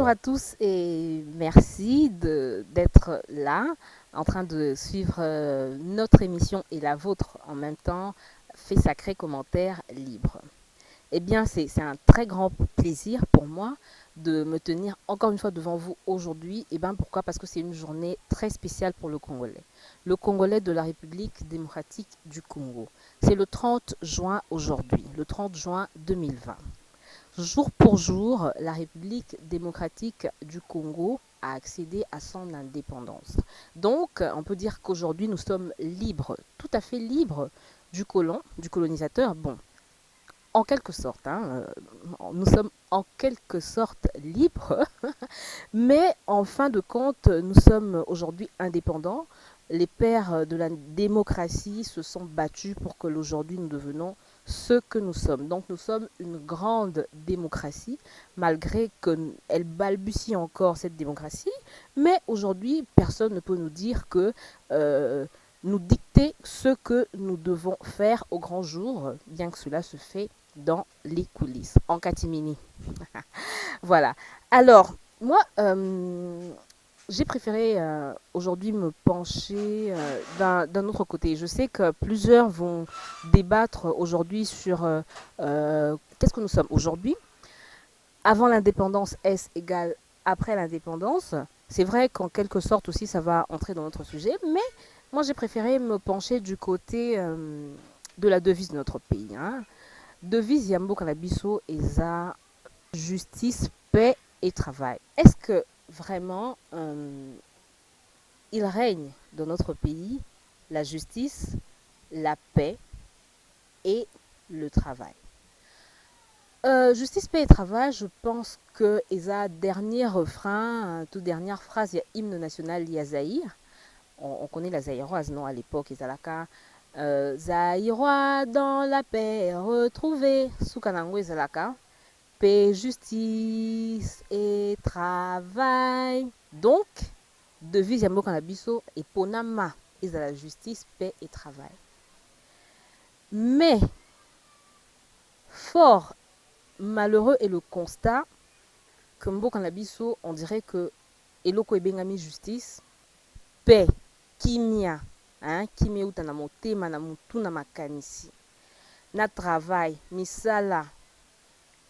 à tous et merci d'être là en train de suivre notre émission et la vôtre en même temps. Fait sacré commentaire libre. Eh bien, c'est un très grand plaisir pour moi de me tenir encore une fois devant vous aujourd'hui. Et bien, pourquoi? Parce que c'est une journée très spéciale pour le Congolais. Le Congolais de la République démocratique du Congo. C'est le 30 juin aujourd'hui, le 30 juin 2020. Jour pour jour, la République démocratique du Congo a accédé à son indépendance. Donc, on peut dire qu'aujourd'hui, nous sommes libres, tout à fait libres du colon, du colonisateur. Bon, en quelque sorte, nous sommes en quelque sorte libres, mais en fin de compte, nous sommes aujourd'hui indépendants. Les pères de la démocratie se sont battus pour que aujourd'hui nous devenons ce que nous sommes. Donc nous sommes une grande démocratie, malgré qu'elle balbutie encore cette démocratie. Mais aujourd'hui, personne ne peut nous dire que nous dicter ce que nous devons faire au grand jour, bien que cela se fait dans les coulisses, en catimini. Voilà. Alors, moi, j'ai préféré aujourd'hui me pencher d'un autre côté. Je sais que plusieurs vont débattre aujourd'hui sur qu'est-ce que nous sommes aujourd'hui. Avant l'indépendance, est-ce égal après l'indépendance? C'est vrai qu'en quelque sorte aussi, ça va entrer dans notre sujet, mais moi, j'ai préféré me pencher du côté de la devise de notre pays. Devise Yambo Kalabiso Eza, justice, paix et travail. Est-ce que vraiment il règne dans notre pays la justice, la paix et le travail? Justice, paix et travail, je pense que Eza, dernier refrain, toute dernière phrase, il y a hymne national, il y a Zahir. On connaît la Zaïroise, non, à l'époque, Ezalaka. Zaïrois dans la paix retrouvée, Soukanango Ezalaka. Paix, justice et travail. Donc, devise Yambo Kanabiso et Ponama est à la justice, paix et travail. Mais, fort malheureux est le constat que Mbo Kanabiso, on dirait que Eloko Ebengami justice, paix, kimia, kimia utana motema na mutu na makanisi. Na travail, misala,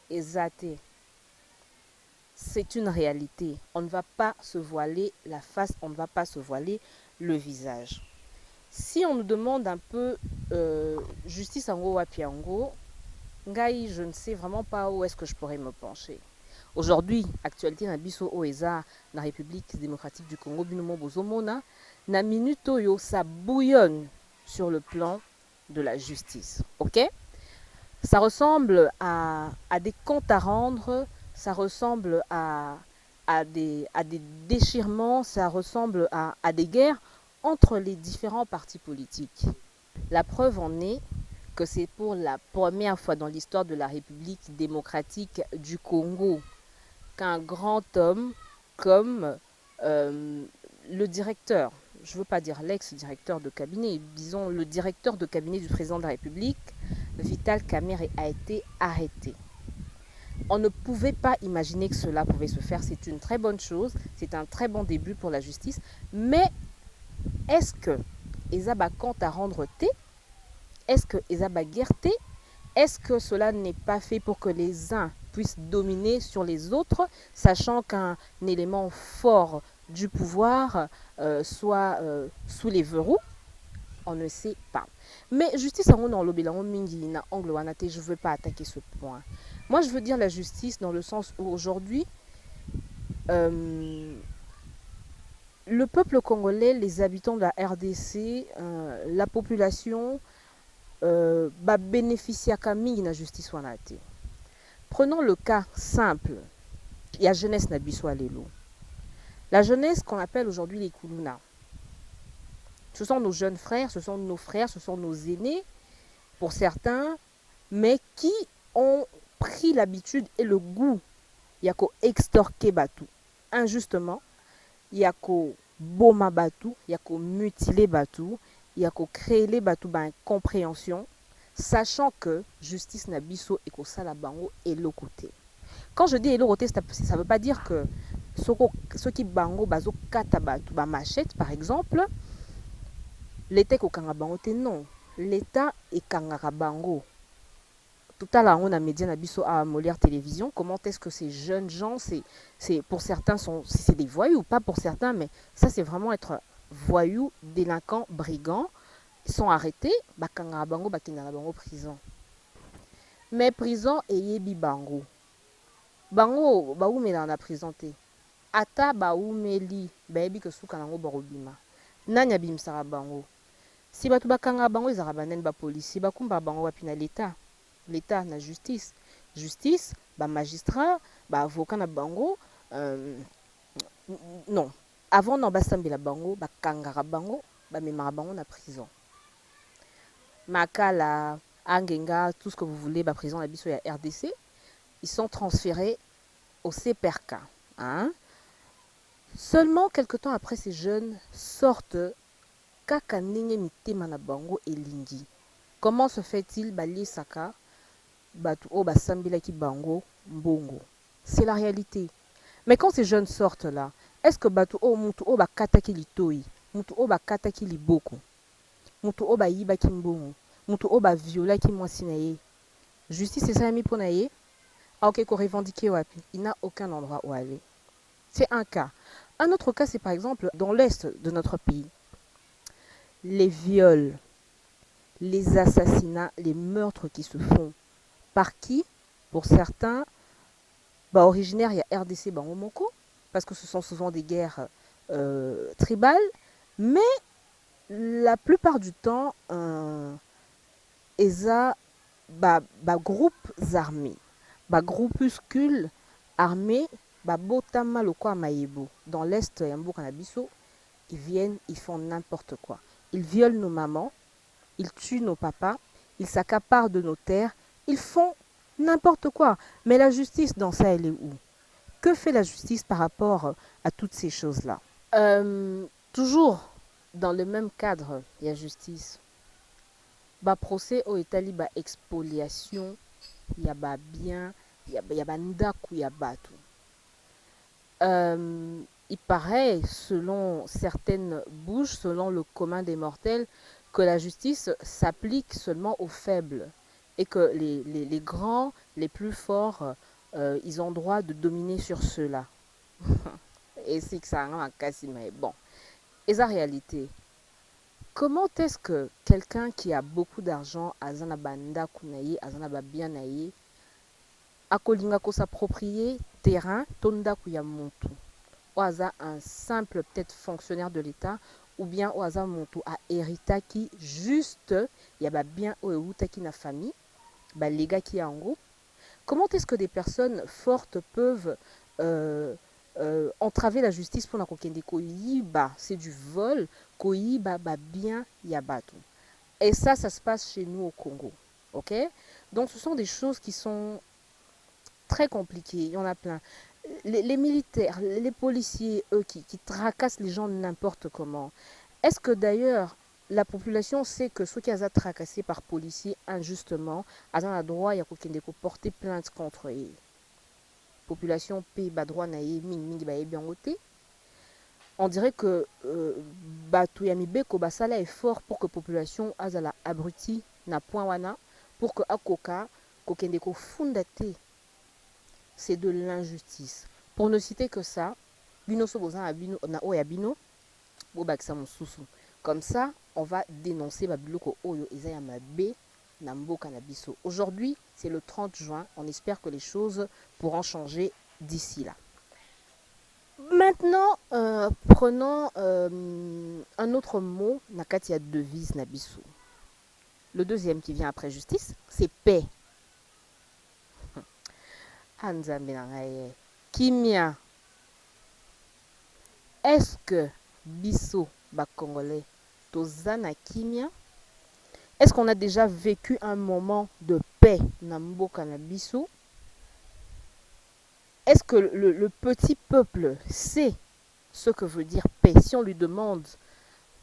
ezate. C'est une réalité. On ne va pas se voiler la face, on ne va pas se voiler le visage. Si on nous demande un peu justice en wapiango, ngai, je ne sais vraiment pas où est-ce que je pourrais me pencher. Aujourd'hui, actualité na biso oeza na République démocratique du Congo binomo bozomona na minute oyo ça bouillonne sur le plan de la justice. OK? Ça ressemble à des comptes à rendre, ça ressemble à des déchirements, ça ressemble à des guerres entre les différents partis politiques. La preuve en est que c'est pour la première fois dans l'histoire de la République démocratique du Congo qu'un grand homme comme le directeur, je ne veux pas dire l'ex-directeur de cabinet, disons le directeur de cabinet du président de la République, Vital Kamerhe, a été arrêté. On ne pouvait pas imaginer que cela pouvait se faire. C'est une très bonne chose, c'est un très bon début pour la justice. Mais est-ce que Ezaba compte à rendre T? Est-ce que Ezaba guerre T? Est-ce que cela n'est pas fait pour que les uns puissent dominer sur les autres, sachant qu'un élément fort du pouvoir soit sous les verrous? On ne sait pas. Mais justice en dans l'obelango mingi na angle wanate, je ne veux pas attaquer ce point. Moi, je veux dire la justice dans le sens où aujourd'hui, le peuple congolais, les habitants de la RDC, la population, bénéficie à mingi na justice wanate. Prenons le cas simple. Il y a jeunesse na biso alelo. La jeunesse qu'on appelle aujourd'hui les Kuluna. Ce sont nos jeunes frères, ce sont nos frères, ce sont nos aînés, pour certains, mais qui ont pris l'habitude et le goût, yako extorquer Batou injustement, yako boma Batou, yako mutiler Batou, yako créer les Batou par incompréhension, sachant que justice na biso et ko sala bango et le côté. Quand je dis eloko te, ça veut pas dire que ceux qui bango bazo kata ba machette par exemple, l'État ekokanga bango te, non. L'État ekangaka bango. Tout à l'heure, on a média na biso à Molière Télévision. Comment est-ce que ces jeunes gens, pour certains, c'est des voyous, pas pour certains, mais ça, c'est vraiment être voyous, délinquants, brigands. Ils sont arrêtés, bakanga bango, bakina bango prison. Mais prison eyebi bango. Bango, baoumela na prison te. Ata baoumeli, bayebi que souka nango barobima. Nani abimsara bango. Si batu bakanga bango, ezara banen ba policier, bakumba bango bapina l'État. L'État na justice. Justice, ba magistrat, ba avocat na bango, non. Avant non basambela bango, bakangara bango, bamemara bango na prison. Makala, Angenga, tout ce que vous voulez, ba prison la biso ya RDC, ils sont transférés au CPRK. Hein? Seulement quelques temps après, ces jeunes sortent kaka ndenge mitema na bango elingi. Comment se fait-il bali saka batu o basambila ki bango mbongo? C'est la réalité. Mais quand ces jeunes sortent là, est-ce que batu o mutu o bakata ki litoi, mutu o bakata ki liboko, mutu o bayiba ki mbongo, mutu o ba viola ki mwasi na ye? Justice c'est ça mis pour na ye? Ah ok, ko revendiquer wapi? Il n'a aucun endroit où aller. C'est un cas. Un autre cas, c'est par exemple dans l'est de notre pays. Les viols, les assassinats, les meurtres qui se font. Par qui? Pour certains, originaires, il y a RDC Bangomoko, parce que ce sont souvent des guerres tribales, mais la plupart du temps, ils ont des groupes armés, des groupuscules armés, botama loko maïbo. Dans l'est, Yambo Kanabiso, ils viennent, ils font n'importe quoi. Ils violent nos mamans, ils tuent nos papas, ils s'accaparent de nos terres, ils font n'importe quoi. Mais la justice dans ça, elle est où? Que fait la justice par rapport à toutes ces choses-là? Toujours dans le même cadre, il y a justice. Ba procès au Italie, ba expoliation, il y a ba bien, il y a ba ndaku, il y a batu. Il paraît, selon certaines bouches, selon le commun des mortels, que la justice s'applique seulement aux faibles et que les grands, les plus forts, ils ont droit de dominer sur ceux-là. Et c'est que ça a cassé, mais bon. Et la réalité, comment est-ce que quelqu'un qui a beaucoup d'argent, azana banda kunaye, azana babia naye, akolinga ko s'approprier terrain, tonda kuya montu, ou aza un simple peut-être fonctionnaire de l'État, ou bien au hasard montu a hérita qui juste y a bien au euta qui na famille, les gars qui a en groupe. Comment est-ce que des personnes fortes peuvent entraver la justice pour la kokende koyiba? C'est du vol, koyiba bien yabatu. Et ça se passe chez nous au Congo. Ok? Donc ce sont des choses qui sont très compliquées. Il y en a plein. Les militaires, les policiers, eux, qui tracassent les gens n'importe comment. Est-ce que d'ailleurs, la population sait que ceux qui ont tracassés par policiers injustement, ont le droit de porter plainte contre eux? Population paye droit na bien voté. On dirait que Batuyamibeko basala est fort pour que la population azala abruti na point wana pour que akoka kokendeko fundate. C'est de l'injustice. Pour ne citer que ça, bino sobozan abino na oyabino bo bakisa mususu. Comme ça, on va dénoncer babiloko oyo ezaya mabe na mboka na biso. Aujourd'hui, c'est le 30 juin. On espère que les choses pourront changer d'ici là. Maintenant, prenons un autre mot, nakati ya devise na biso. Le deuxième qui vient après justice, c'est paix. Anzambe na ngai. Kimia. Est-ce que biso ba Congolais tozana kimia? Est-ce qu'on a déjà vécu un moment de paix na mboka na biso? Est-ce que le petit peuple sait ce que veut dire paix? Si on lui demande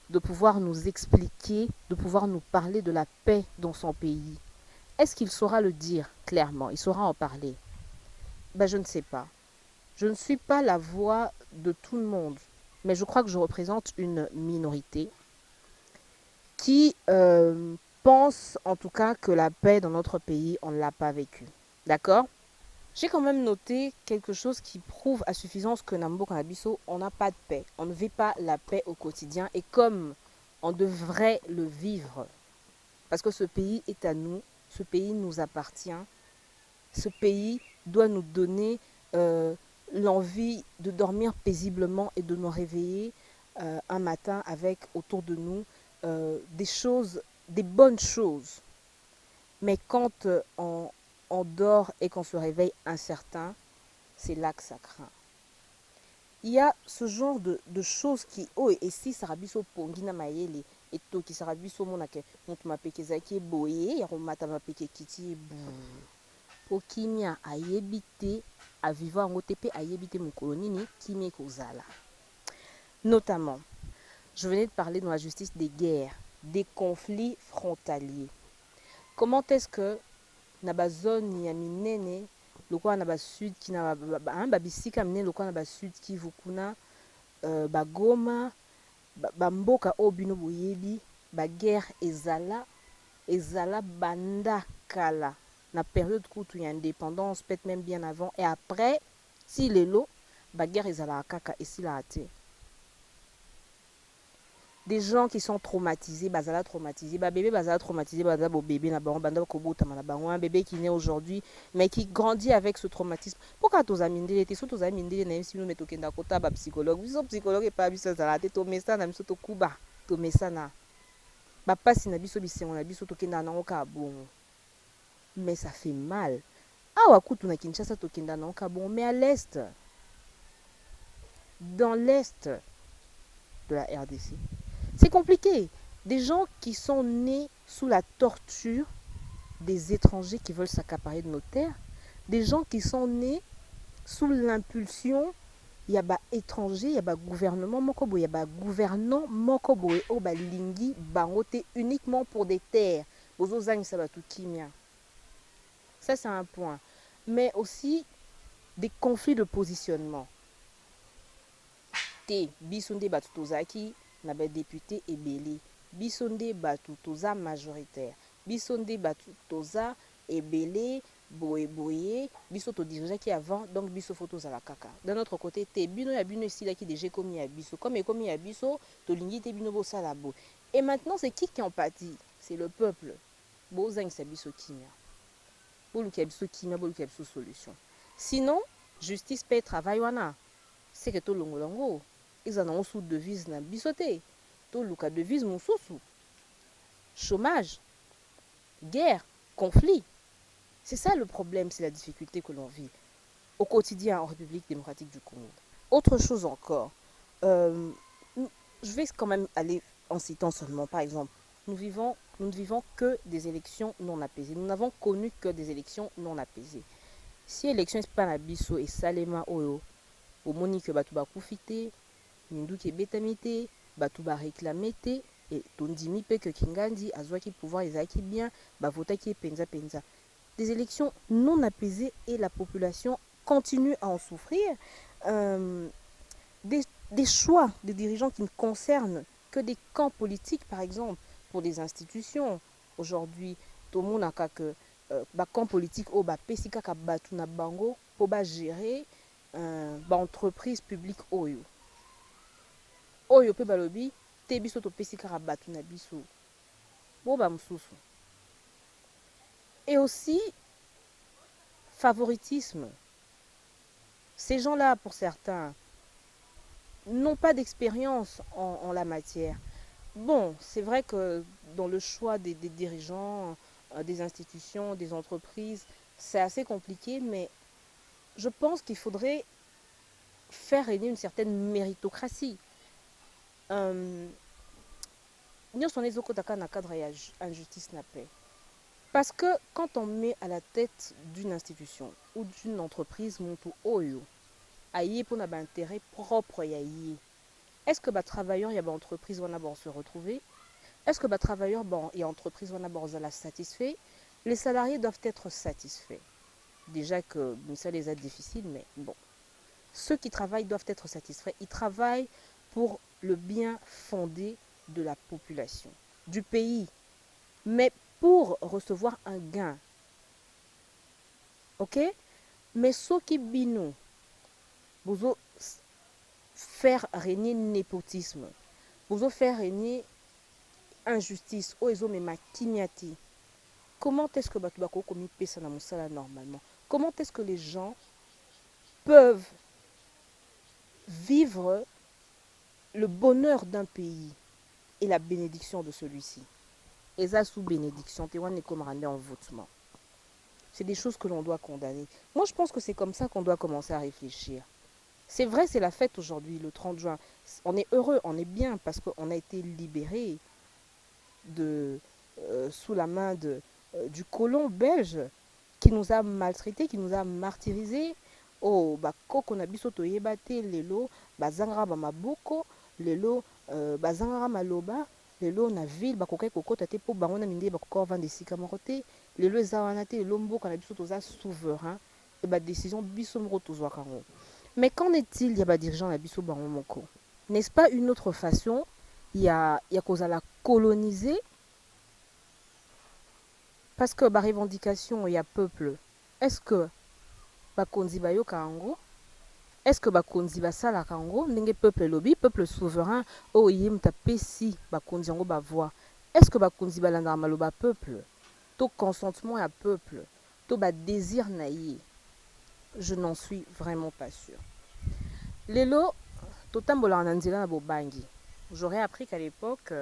de pouvoir nous expliquer, de pouvoir nous parler de la paix dans son pays, est-ce qu'il saura le dire clairement? Il saura en parler? je ne sais pas. Je ne suis pas la voix de tout le monde, mais je crois que je représente une minorité qui pense en tout cas que la paix dans notre pays, on ne l'a pas vécue. D'accord? J'ai quand même noté quelque chose qui prouve à suffisance que Nambo Kanabiso, on n'a pas de paix. On ne vit pas la paix au quotidien et comme on devrait le vivre. Parce que ce pays est à nous, ce pays nous appartient, ce pays doit nous donner l'envie de dormir paisiblement et de nous réveiller un matin avec autour de nous des choses, des bonnes choses. Mais quand on dort et qu'on se réveille incertain, c'est là que ça craint. Il y a ce genre de choses qui, oh, et si Sarabiso Pongina Mayele, et to qui Sarabiso Monake, Montuma Pekezaki, Boye, Yaromata Mapeke Kiti, Bou. Pokimia a yebite, à vivre en OTP, a yebite mon colonini, Kimie Kozala. Notamment, je venais de parler dans la justice des guerres, des conflits frontaliers. Comment est-ce que naba zone ya minene lokola naba sud ki na ba bisika minene lokola naba sud ki vukuna ba Goma ba mboka oyo bino boyebi ba guerre ezala banda kala na période kutu ya indépendance peut-être même bien avant et après si lelo ba guerre ezala kaka esila te. Des gens qui sont traumatisés, bazala traumatisés, bébé bazala traumatisé, bazala bo bébé na bango banda ko botama na bango, un bébé qui naît aujourd'hui mais qui grandit avec ce traumatisme. Pourquoi tous amindele te so tous amindele na si nous meto kenda kota ba psychologue, biso psychologue et pas biso zala te to mesa na biso to kuba, to mesa na ba pasi na biso bisengo na biso to kenda na oka bon. Mais ça fait mal. Awa kutu na Kinshasa to kenda na oka bon, mais à l'est, dans l'est de la RDC. C'est compliqué. Des gens qui sont nés sous la torture des étrangers qui veulent s'accaparer de nos terres, des gens qui sont nés sous l'impulsion, il y a des étrangers, il y a des gouvernements, il y a des gouvernants, lingi bangote uniquement pour des terres. Ça, c'est un point. Mais aussi des conflits de positionnement. Te bisonde batutozaki na ba député ebele bisonde batutoza majoritaire bisonde batutoza ebele boye biso to dirigeaki avant donc biso photo za la kaka d'un autre côté te bino ya bino esila ki déjà commis ya biso comme ekomi ya biso to lingi te bino bo sala bo et maintenant c'est qui en pâtit, c'est le peuple bozangisa biso kimia boluki ya biso kimia boluki ya biso solution sinon justice paie travail wana c'est que to longolongo ils en ont sous devise na bisoté to luka devise mosusu chômage guerre conflit. C'est ça le problème, c'est la difficulté que l'on vit au quotidien en République démocratique du Congo. Autre chose encore, je vais quand même aller en citant seulement, par exemple, nous ne vivons que des élections non apaisées. Nous n'avons connu que des élections non apaisées. Si l'élection est pas na biso et salema oyo, au moni que batu ba kufite, minduki betamite, batu ba réclamete, et tondimi pe que Kingandi azwaki pouvoir ezaki bien, ba votaki penza penza. Des élections non apaisées et la population continue à en souffrir. Des choix de dirigeants qui ne concernent que des camps politiques, par exemple, pour des institutions. Aujourd'hui, tout le monde a que camp politique au pesika ka batu na bango pour gérer entreprise publique oyo. Oyo pe balobi te biso to pesika ka batu na biso. Bo ba mususu. Et aussi, favoritisme. Ces gens-là, pour certains, n'ont pas d'expérience en la matière. Bon, c'est vrai que dans le choix des dirigeants, des institutions, des entreprises, c'est assez compliqué, mais je pense qu'il faudrait faire régner une certaine méritocratie. Nous sommes dans cadre injustice na paix. Parce que quand on met à la tête d'une institution ou d'une entreprise, monto oyo, aïe pour n'avoir intérêt propre yaïe. Est-ce que les travailleurs et les entreprises vont se retrouver? Est-ce que les travailleurs et les entreprises vont être satisfaits? Les salariés doivent être satisfaits. déjà que ça les a difficiles, mais bon. Ceux qui travaillent doivent être satisfaits. Ils travaillent pour le bien fondé de la population, du pays, mais pour recevoir un gain. Ok? Mais ceux qui bino, vous faire régner népotisme, vous faire régner injustice, comment est-ce que Batubako commis pesa na musala normalement? Comment est-ce que les gens peuvent vivre le bonheur d'un pays et la bénédiction de celui-ci? Et ça sous bénédiction, Tewan est comme rendre en votement. C'est des choses que l'on doit condamner. Moi, je pense que c'est comme ça qu'on doit commencer à réfléchir. C'est vrai, c'est la fête aujourd'hui, le 30 juin. On est heureux, on est bien parce qu'on a été libérés de, sous la main du colon belge qui nous a maltraités, qui nous a martyrisés. Oh, koko na biso toyeba te lelo bazangara ba maboko, lelo bazangara maloba, lelo na ville bakokai kokota te po bango na minde bakoka vendre sika moko te, lelo eza wana te, lelo mboka na biso toza souverain et ba décision biso moko tozwaka ngo. Mais qu'en est-il, il y a des dirigeants à Bissau Moko? N'est-ce pas une autre façon? Il y a cause à la coloniser. Parce que la revendication, il y a peuple. Est-ce que Bakonzi Bayo Karango? Est-ce que Bakonzi Basala Karango? N'est peuple lobby, peuple souverain? Oh, yim tapesi Bakonzi Ango Bavoie. Est-ce que Bakonzi Balanda Maloba peuple? Tout consentement à peuple. Tout désir naïe. Je n'en suis vraiment pas sûre. Lelo, totambola en anzela na bobangi. J'aurais appris qu'à l'époque,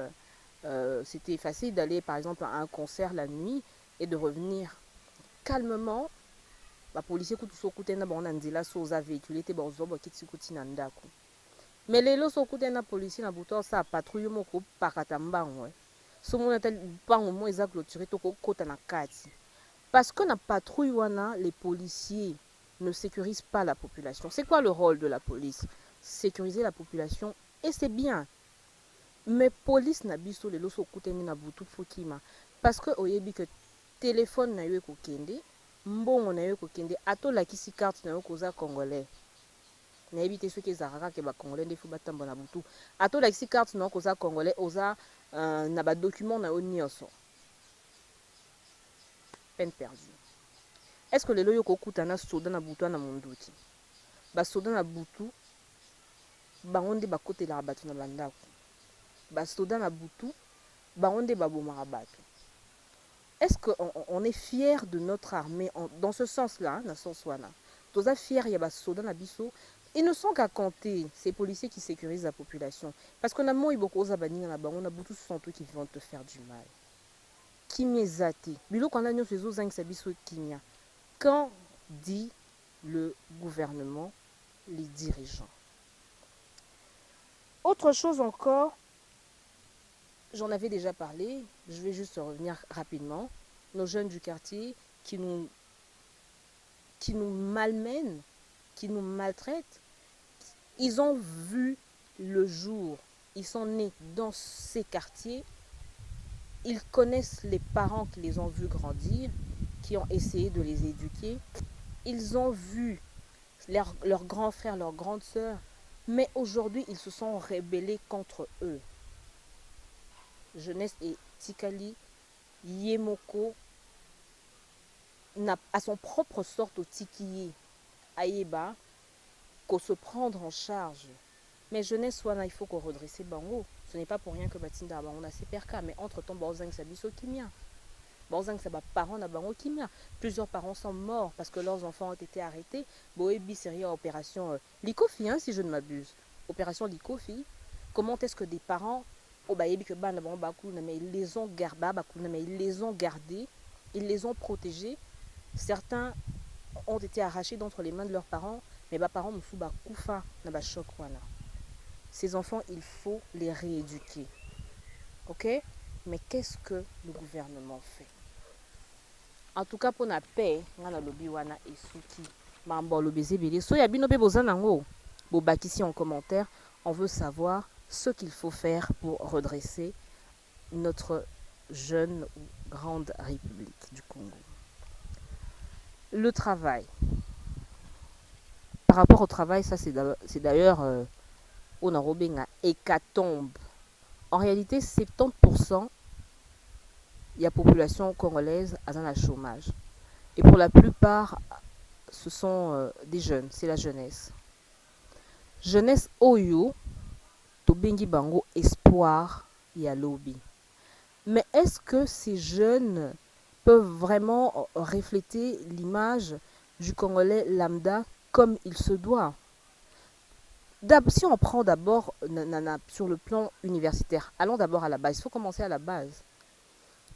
c'était facile d'aller par exemple à un concert la nuit et de revenir calmement. Les policiers qui sont na bon anzela soza véhicule te bozobo kitsi kuti na ndako. Mais lelo so kuti na policier na buto sa patrouille moko pakata mbango. So mona tel pango mo eza clôturé to kota na kati. Parce que na patrouille wana les policiers ne sécurisent pas la population. C'est quoi le rôle de la police? Sécuriser la population et c'est bien. Mais police na biso lelo so kuteni na butu fokima parce que oyebi que téléphone na yo kokende, mbongo na yo kokende, ato la kisi carte na yo koza congolais. Na yebi te soki ezaraka ke ba congolais ndefu batamba na butu. Ato la kisi carte na yo koza congolais, oza na ba document na yo nyonso. Peine perdue. Est-ce que lelo yo kokuta na soda na butu na munduki? Ba soda na butu bango nde bakotela bato na bandako. Ba soda na butu bango nde babomaka bato. Est-ce qu'on est fier de notre armée dans ce sens-là, dans ce sens-là? Tous les fiers, il y a des soldats na biso. Ils ne sont qu'à compter ces policiers qui sécurisent la population. Parce qu'on a moins beaucoup de banni là-bas, on a beaucoup de sont qui vont te faire du mal. Kimezati. Bilo quand on a nous ces autres biso kimia. Quand dit le gouvernement, les dirigeants? Autre chose encore, j'en avais déjà parlé, je vais juste revenir rapidement. Nos jeunes du quartier qui nous malmènent, qui nous maltraitent, ils ont vu le jour, ils sont nés dans ces quartiers, ils connaissent les parents qui les ont vus grandir, qui ont essayé de les éduquer, ils ont vu leurs grands frères, leurs grandes sœurs, mais aujourd'hui ils se sont rebellés contre eux. Jeunesse et Tikali, Yemoko, à son propre sort au Tikiye, Aïeba, qu'on se prendre en charge. Mais jeunesse, il faut qu'on redresse Bango. Ce n'est pas pour rien que Batinda on a ses percas, mais entre-temps, Baozang Sabiso Kimia. Baozang Saba parents na Bango Kimia. Plusieurs parents sont morts parce que leurs enfants ont été arrêtés. Boebi Seria opération Likofi, hein, si je ne m'abuse. Opération Likofi. Comment est-ce que des parents ils les ont gardés, ils les ont protégés. Certains ont été arrachés d'entre les mains de leurs parents, mais les parents ont choc. Ces enfants, il faut les rééduquer. Ok? Mais qu'est-ce que le gouvernement fait? En tout cas, pour la paix, on a le lobby wana et souki. Mambo le baiser belé. So ya bino be bozanango. Bo bakisi en commentaire, on veut savoir ce qu'il faut faire pour redresser notre jeune ou grande République du Congo. Le travail. Par rapport au travail, ça c'est d'ailleurs on a un hécatombe. En réalité, 70% de la population congolaise a un chômage. Et pour la plupart, ce sont des jeunes, c'est la jeunesse. Jeunesse Oyo, Tobengi Bango, espoir, ya lobby. Mais est-ce que ces jeunes peuvent vraiment refléter l'image du Congolais lambda comme il se doit? Si on prend d'abord sur le plan universitaire, allons d'abord à la base. Il faut commencer à la base.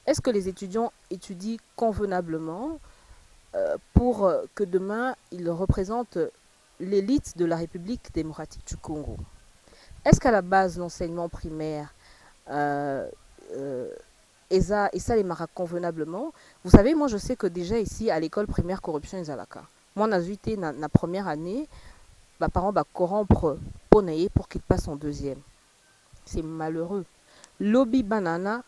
Est-ce que les étudiants étudient convenablement pour que demain ils représentent l'élite de la République démocratique du Congo? Est-ce qu'à la base l'enseignement primaire et ça les marque convenablement? Vous savez, moi je sais que déjà ici à l'école primaire corruption ezalaka. Moi on a été na première année, mes parents va corrompre pour qu'il passe en deuxième. C'est malheureux. Lobby banana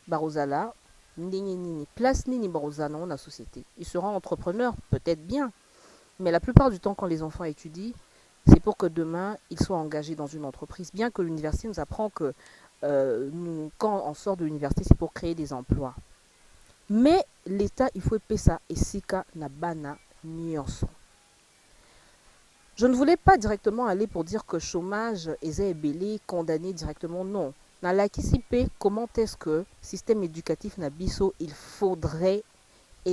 barozala nini place nini barozana dans la société. Ils seront entrepreneurs peut-être bien, mais la plupart du temps quand les enfants étudient, c'est pour que demain ils soient engagés dans une entreprise. Bien que l'université nous apprend que quand on sort de l'université, c'est pour créer des emplois. Mais l'État, il faut épais ça et sika na bana nyonso. Je ne voulais pas directement aller pour dire que chômage est belé, condamné directement, non. Dans la KCP, comment est-ce que le système éducatif na biso, il faudrait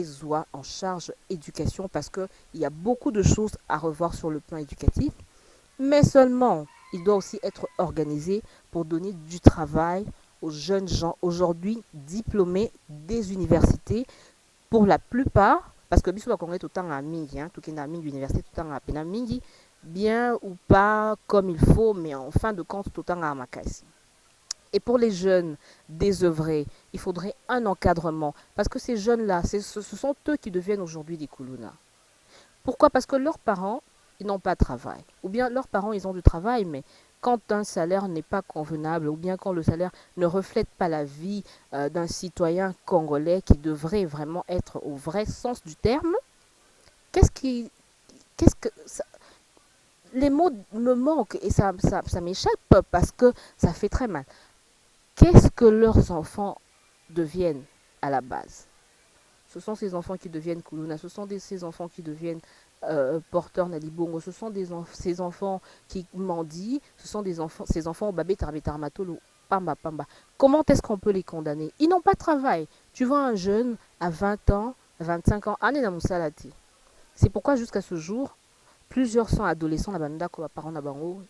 soit en charge éducation parce qu'il y a beaucoup de choses à revoir sur le plan éducatif, mais seulement il doit aussi être organisé pour donner du travail aux jeunes gens aujourd'hui diplômés des universités pour la plupart, parce que biso va connaître tout le temps à mingi, tout qui est à mingi université tout le temps à peine mingi, bien ou pas comme il faut, mais en fin de compte tout le temps à makasi. Et pour les jeunes désœuvrés, il faudrait un encadrement, parce que ces jeunes-là, ce sont eux qui deviennent aujourd'hui des koulouna. Pourquoi? Parce que leurs parents, ils n'ont pas de travail. Ou bien leurs parents, ils ont du travail, mais quand un salaire n'est pas convenable, ou bien quand le salaire ne reflète pas la vie d'un citoyen congolais qui devrait vraiment être au vrai sens du terme, les mots me manquent et ça m'échappe parce que ça fait très mal. Qu'est-ce que leurs enfants deviennent à la base? Ce sont ces enfants qui deviennent Kuluna, ce sont ces enfants qui deviennent porteurs Nalibongo, ce sont ces enfants qui mendient, ce sont ces enfants Babé Tarbetarmatolo, Pamba Pamba. Comment est-ce qu'on peut les condamner? Ils n'ont pas de travail. Tu vois un jeune à 20 ans, 25 ans, Anena Moussalati. C'est pourquoi jusqu'à ce jour, plusieurs sont adolescents, parents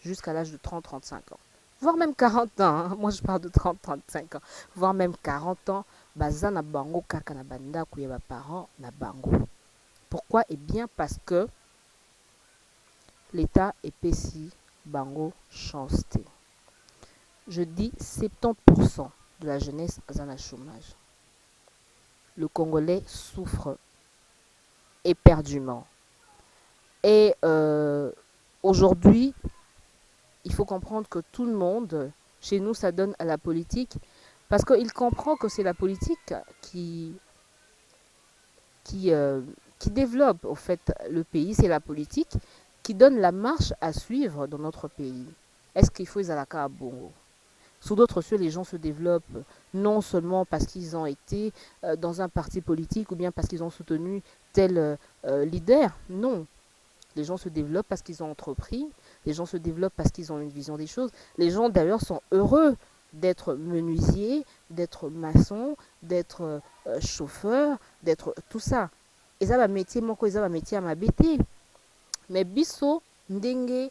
jusqu'à l'âge de 30-35 ans. Voire même 40 ans. Hein. Moi, je parle de 30-35 ans. Voire même 40 ans. Baza na bango kaka na banda kuyeba parents na bango. Pourquoi? Eh bien parce que l'État est pessi bango chanceté. Je dis 70% de la jeunesse a un chômage. Le Congolais souffre éperdument. Et aujourd'hui, il faut comprendre que tout le monde, chez nous, ça donne à la politique, parce qu'il comprend que c'est la politique qui développe au fait le pays, c'est la politique qui donne la marche à suivre dans notre pays. Est-ce qu'il faut les alaka à Bongo? Sous d'autres cieux, les gens se développent non seulement parce qu'ils ont été dans un parti politique ou bien parce qu'ils ont soutenu tel leader, non. Les gens se développent parce qu'ils ont entrepris, les gens se développent parce qu'ils ont une vision des choses. Les gens d'ailleurs sont heureux d'être menuisiers, d'être maçons, d'être chauffeurs, d'être tout ça. Et ça va métier, mon ça va métier à ma bêtise. Mais biso, ndenge,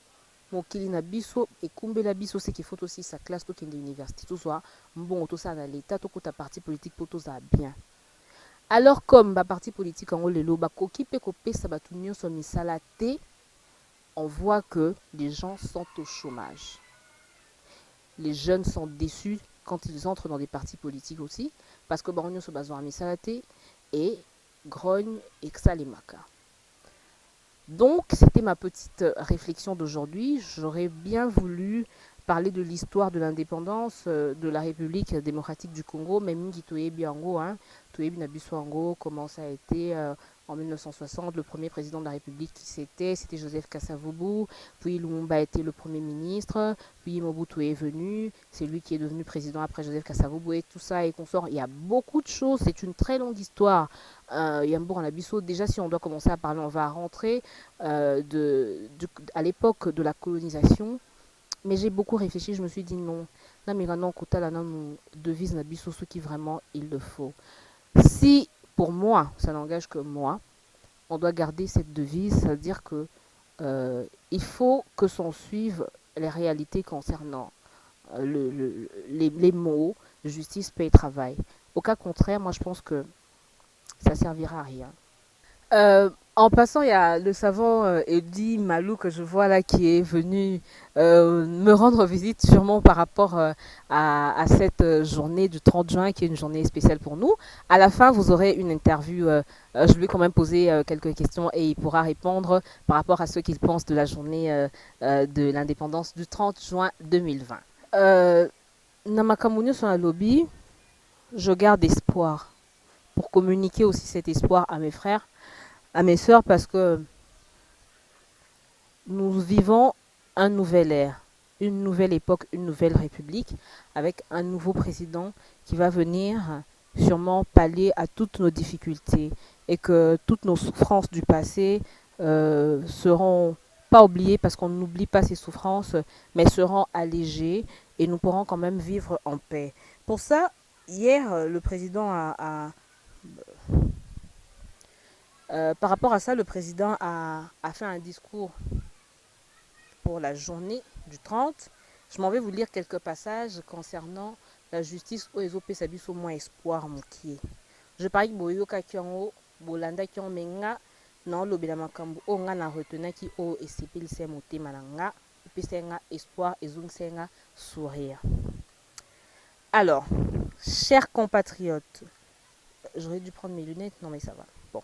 mokili na biso, et kumbela biso, c'est qu'il faut aussi sa classe, tout qui est de l'université, tout soit bon, tout ça dans l'état, tout ta parti politique pour tout ça bien. Alors comme ba parti politique en lelo ba koki pe kopé ça ba tunyo so misala te, on voit que les gens sont au chômage. Les jeunes sont déçus quand ils entrent dans des partis politiques aussi parce que baronyo so bazo misala te et grogne et que ça les maca. Donc c'était ma petite réflexion d'aujourd'hui. J'aurais bien voulu parler de l'histoire de l'indépendance de la République démocratique du Congo, même Mingi Toyebi Ango, Toyebi Nabiswango, comment ça a été en 1960, le premier président de la République qui c'était Joseph Kasavubu, puis Lumumba a été le premier ministre, puis Mobutu est venu, c'est lui qui est devenu président après Joseph Kasavubu et tout ça et consort. Il y a beaucoup de choses, c'est une très longue histoire. Yambour en Abisso, déjà si on doit commencer à parler, on va rentrer à l'époque de la colonisation. Mais j'ai beaucoup réfléchi, je me suis dit non, non, devise Nabisso, ce qui vraiment il le faut. Si pour moi, ça n'engage que moi, on doit garder cette devise, c'est-à-dire que il faut que s'en suivent les réalités concernant les mots justice, paix et travail. Au cas contraire, moi je pense que ça servira à rien. En passant, il y a le savant Eddy Malou que je vois là qui est venu me rendre visite sûrement par rapport à cette journée du 30 juin qui est une journée spéciale pour nous. À la fin, vous aurez une interview. Je lui ai quand même posé quelques questions et il pourra répondre par rapport à ce qu'il pense de la journée de l'indépendance du 30 juin 2020. Namakamunyo sur la lobby, je garde espoir pour communiquer aussi cet espoir à mes frères, à mes sœurs, parce que nous vivons un nouvel ère, une nouvelle époque, une nouvelle république, avec un nouveau président qui va venir sûrement pallier à toutes nos difficultés et que toutes nos souffrances du passé seront pas oubliées parce qu'on n'oublie pas ces souffrances, mais seront allégées et nous pourrons quand même vivre en paix. Pour ça, hier, le président par rapport à ça, le président a fait un discours pour la journée du 30. Je m'en vais vous lire quelques passages concernant la justice au Ezope Sabis au moins espoir mokier. Je parie que Boyoka Kiongo, Bolanda Kion Menga, non lobela makambu o nga na retenaki o esipil se motema na nga, epesenga espoir ezungsenga sourire. Alors, chers compatriotes, j'aurais dû prendre mes lunettes, non mais ça va. Bon.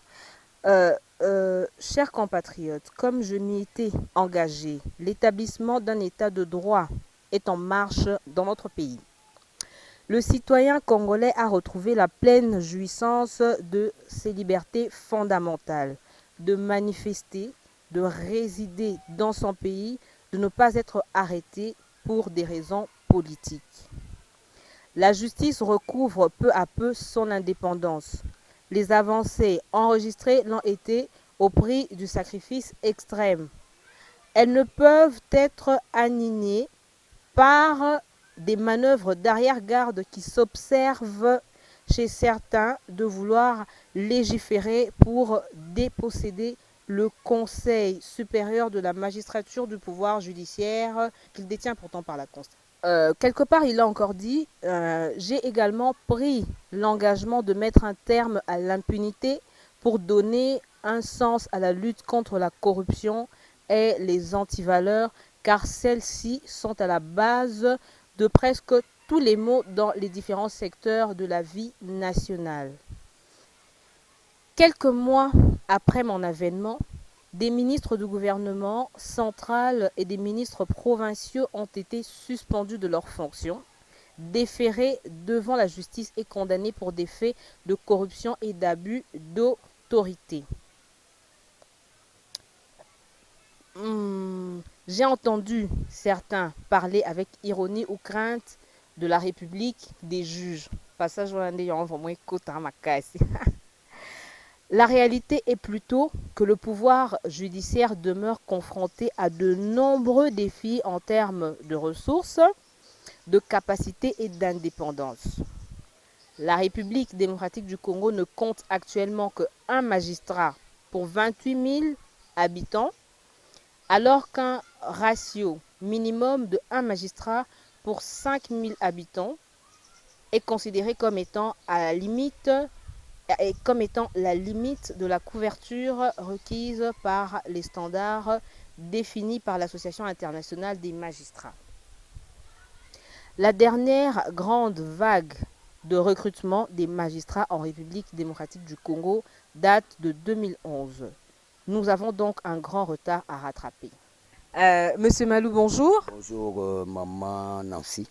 Chers compatriotes, comme je m'y étais engagé, l'établissement d'un état de droit est en marche dans notre pays. Le citoyen congolais a retrouvé la pleine jouissance de ses libertés fondamentales, de manifester, de résider dans son pays, de ne pas être arrêté pour des raisons politiques. La justice recouvre peu à peu son indépendance. Les avancées enregistrées l'ont été au prix du sacrifice extrême. Elles ne peuvent être alignées par des manœuvres d'arrière-garde qui s'observent chez certains de vouloir légiférer pour déposséder le Conseil supérieur de la magistrature du pouvoir judiciaire qu'il détient pourtant par la Constitution. Quelque part, il a encore dit j'ai également pris l'engagement de mettre un terme à l'impunité pour donner un sens à la lutte contre la corruption et les antivaleurs, car celles-ci sont à la base de presque tous les maux dans les différents secteurs de la vie nationale. Quelques mois après mon avènement, des ministres du gouvernement central et des ministres provinciaux ont été suspendus de leurs fonctions, déférés devant la justice et condamnés pour des faits de corruption et d'abus d'autorité. J'ai entendu certains parler avec ironie ou crainte de la République des juges. Passage hollandais, on va moins côté à ma casse. La réalité est plutôt que le pouvoir judiciaire demeure confronté à de nombreux défis en termes de ressources, de capacité et d'indépendance. La République démocratique du Congo ne compte actuellement qu'un magistrat pour 28 000 habitants, alors qu'un ratio minimum de 1 magistrat pour 5 000 habitants est considéré comme étant à la limite de la couverture requise par les standards définis par l'Association internationale des magistrats. La dernière grande vague de recrutement des magistrats en République démocratique du Congo date de 2011. Nous avons donc un grand retard à rattraper. Monsieur Malou, bonjour. Bonjour, maman Nancy.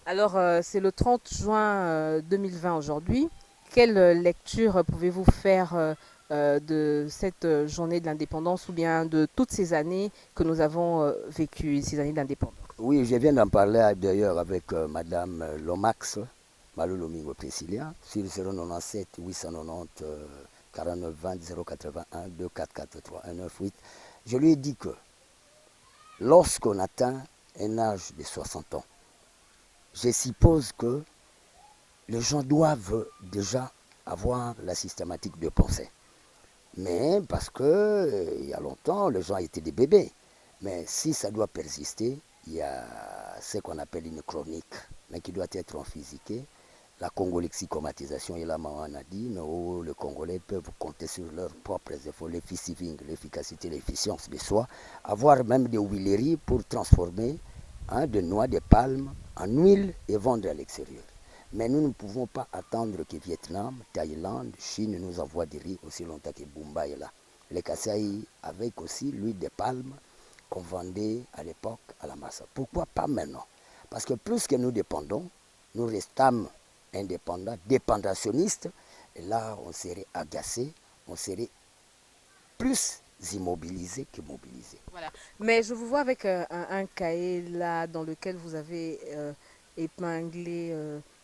Alors, c'est le 30 juin 2020 aujourd'hui. Quelle lecture pouvez-vous faire de cette journée de l'indépendance ou bien de toutes ces années que nous avons vécues, ces années d'indépendance? Oui, je viens d'en parler d'ailleurs avec Madame Lomax, Malo Lomingo Priscilla, sur le 097 890 49 20 081 2443 198. Je lui ai dit que lorsqu'on atteint un âge de 60 ans, je suppose que les gens doivent déjà avoir la systématique de pensée. Mais parce que il y a longtemps, les gens étaient des bébés. Mais si ça doit persister, il y a ce qu'on appelle une chronique, mais qui doit être en physique. La congolexicomatisation, et la maman a dit, non, les Congolais peuvent compter sur leurs propres efforts, l'efficacité, l'efficience de soi, avoir même des huileries pour transformer de noix de palme en huile et vendre à l'extérieur. Mais nous ne pouvons pas attendre que Vietnam, Thaïlande, Chine nous envoient du riz aussi longtemps que Bumba est là. Les Kasaï avec aussi l'huile de palme qu'on vendait à l'époque à la masse. Pourquoi pas maintenant? Parce que plus que nous dépendons, nous restons indépendants, dépendationnistes, et là on serait agacés, on serait plus immobilisés que mobilisés. Voilà. Mais je vous vois avec un cahier là dans lequel vous avez épinglé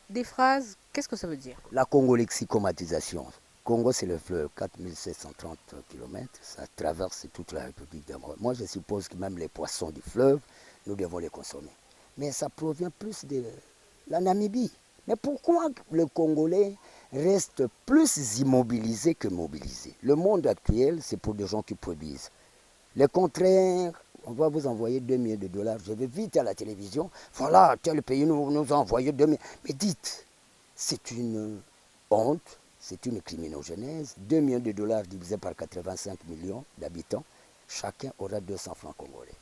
des phrases. Qu'est-ce que ça veut dire? La congolexicomatisation. Congo, c'est le fleuve, 4730 km, ça traverse toute la République d'Amérique. Moi, je suppose que même les poissons du fleuve, nous devons les consommer. Mais ça provient plus de la Namibie. Mais pourquoi le Congolais reste plus immobilisé que mobilisé? Le monde actuel, c'est pour des gens qui produisent. Le contraire, on va vous envoyer 2 millions de dollars. Je vais vite à la télévision. Voilà, tel pays nous a envoyé 2 millions. Mais dites, c'est une honte, c'est une criminogénèse. 2 millions de dollars divisés par 85 millions d'habitants, chacun aura 200 francs congolais.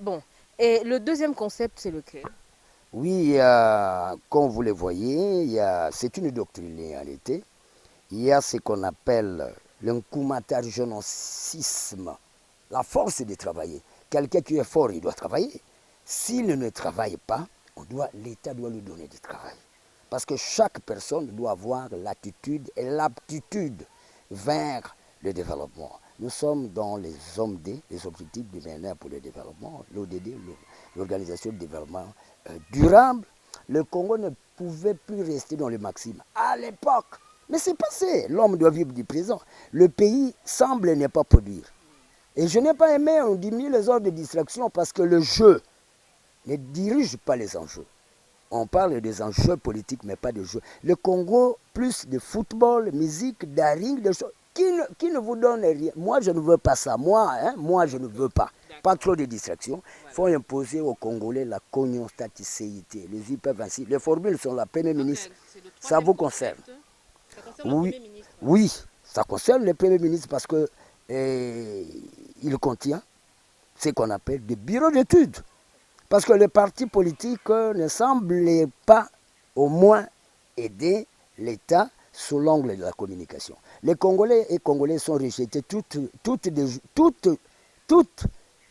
Bon, et le deuxième concept, c'est lequel? Oui, comme vous le voyez, c'est une doctrine en réalité. Il y a ce qu'on appelle l'incumatargenoncisme, la force de travailler. Quelqu'un qui est fort, il doit travailler. S'il ne travaille pas, l'État doit lui donner du travail. Parce que chaque personne doit avoir l'attitude et l'aptitude vers le développement. Nous sommes dans les OMD, les objectifs du millénaire pour le développement, l'ODD, l'Organisation de développement durable. Le Congo ne pouvait plus rester dans les maximes. À l'époque, mais c'est passé. L'homme doit vivre du présent. Le pays semble ne pas produire. Et je n'ai pas aimé, on diminue les ordres de distraction parce que le jeu ne dirige pas les enjeux. On parle des enjeux politiques, mais pas de jeux. Le Congo, plus de football, musique, daring, des choses qui ne vous donnent rien. Moi, je ne veux pas ça. Moi, je ne veux pas. Pas trop de distractions. Il faut imposer aux Congolais la cognostaticité. Les peuvent ainsi. Les formules sont là. Premier ministre, ça vous concerne. Ça concerne Oui, le Premier ministre. oui, ça concerne le Premier ministre parce que il contient ce qu'on appelle des bureaux d'études. Parce que les partis politiques ne semblent pas au moins aider l'État sous l'angle de la communication. Les Congolais et Congolais sont rejetés toutes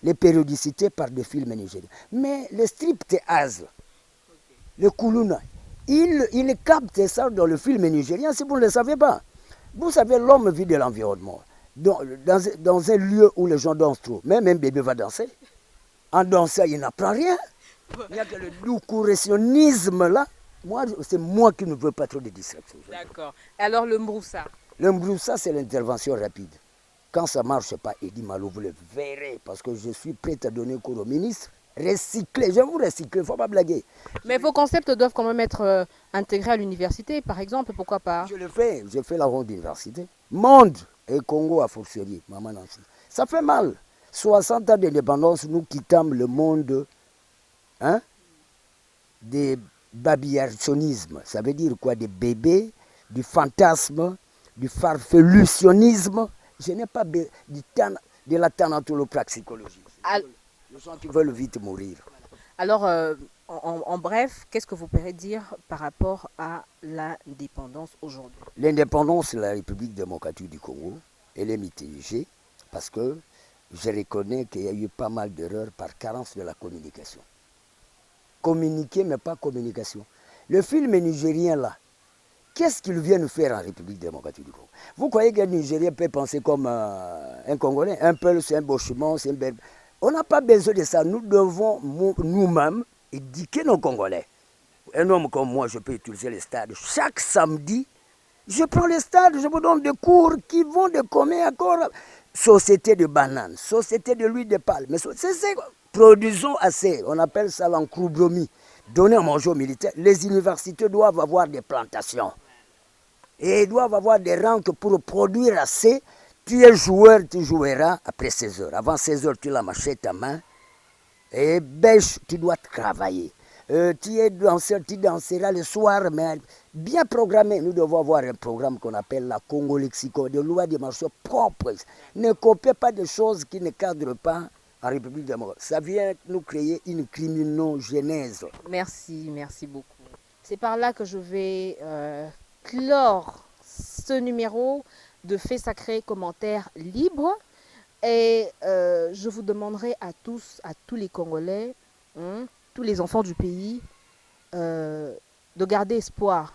les périodicités par des films nigériens. Mais les striptease, le kuluna, ils captent ça dans le film nigérien si vous ne le savez pas. Vous savez, l'homme vit de l'environnement. Dans un lieu où les gens dansent trop, même un bébé va danser. En dansant, il n'apprend rien. Il n'y a que le doucourationnisme là. C'est moi qui ne veux pas trop de distractions. D'accord. Alors le Mbroussa? Le Mbroussa, c'est l'intervention rapide. Quand ça ne marche pas, Eddy Malo, vous le verrez, parce que je suis prêt à donner cours au ministre. Recycler, je vais vous recycler, il ne faut pas blaguer. Mais vos concepts doivent quand même être intégrés à l'université, par exemple, pourquoi pas? Je le fais, je fais la ronde d'université. Monde et Congo a fortiori, maman Nancy. Ça fait mal. 60 ans d'indépendance, nous quittons le monde des babillationnisme. Ça veut dire quoi? Des bébés, du fantasme, du farfelutionnisme. Je n'ai pas de la thanatolopraxicologie. Les gens qui veulent vite mourir. Alors, en bref, qu'est-ce que vous pourrez dire par rapport à l'indépendance aujourd'hui? L'indépendance de la République démocratique du Congo, elle est mitigée parce que je reconnais qu'il y a eu pas mal d'erreurs par carence de la communication. Communiquer, mais pas communication. Le film nigérien là, qu'est-ce qu'ils viennent faire en République démocratique du Congo? Vous croyez qu'un Nigérien peut penser comme un Congolais? Un peu, c'est un Bochemont, c'est un Bel... On n'a pas besoin de ça. Nous devons nous-mêmes éduquer nos Congolais. Un homme comme moi, je peux utiliser les stades. Chaque samedi, je prends les stades, je vous donne des cours qui vont de combien encore. Société de bananes, société de l'huile de palme. Produisons assez, on appelle ça l'encroubromie. Donner à manger aux militaires. Les universités doivent avoir des plantations. Et ils doivent avoir des rangs pour produire assez. Tu es joueur, tu joueras après 16 heures. Avant 16 heures, tu la machette à main. Et bêche, tu dois travailler. Tu es danseur, tu danseras le soir, mais bien programmé. Nous devons avoir un programme qu'on appelle la Congo Lexico, des lois de marché propres. Ne copiez pas des choses qui ne cadrent pas en République démocratique. Ça vient nous créer une criminogénèse. Merci, merci beaucoup. C'est par là que je vais clore ce numéro de Faits Sacrés commentaires libres. Et je vous demanderai à tous les Congolais, tous les enfants du pays, de garder espoir.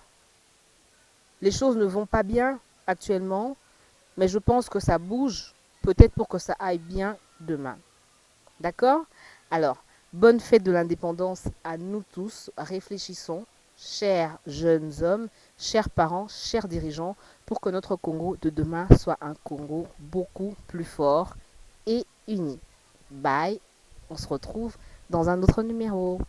Les choses ne vont pas bien actuellement, mais je pense que ça bouge, peut-être pour que ça aille bien demain. D'accord? Alors, bonne fête de l'indépendance à nous tous. Réfléchissons, chers jeunes hommes, chers parents, chers dirigeants, pour que notre Congo de demain soit un Congo beaucoup plus fort et uni. Bye, on se retrouve dans un autre numéro.